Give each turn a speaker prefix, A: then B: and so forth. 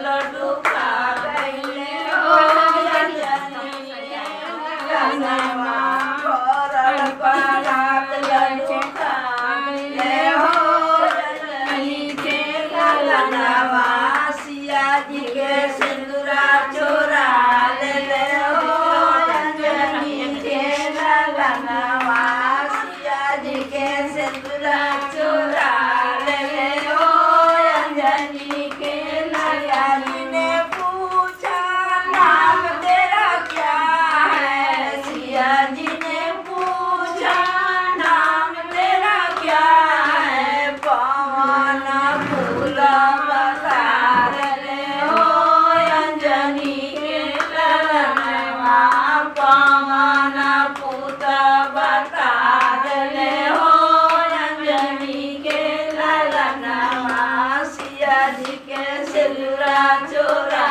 A: लड्डू खा गईले हो अंजनी के ललनवा भरल परात लड्डू खा गईले हो अंजनी के ललनवा सिया जी के सिंदूरा चोरा ले हो अंजनी के ललनवा सिया जी के सिंदूरा चोरा ले हो अंजनी के ललनवा ने पूछा नाम तेरा क्या है सिया जी ने पूछा नाम तेरा क्या है पवन फूल बसार ले हो अंजनी के ललनवा पवन पूत बसार ले हो अंजनी के ललनवा सिया जी के सिलरा चोरा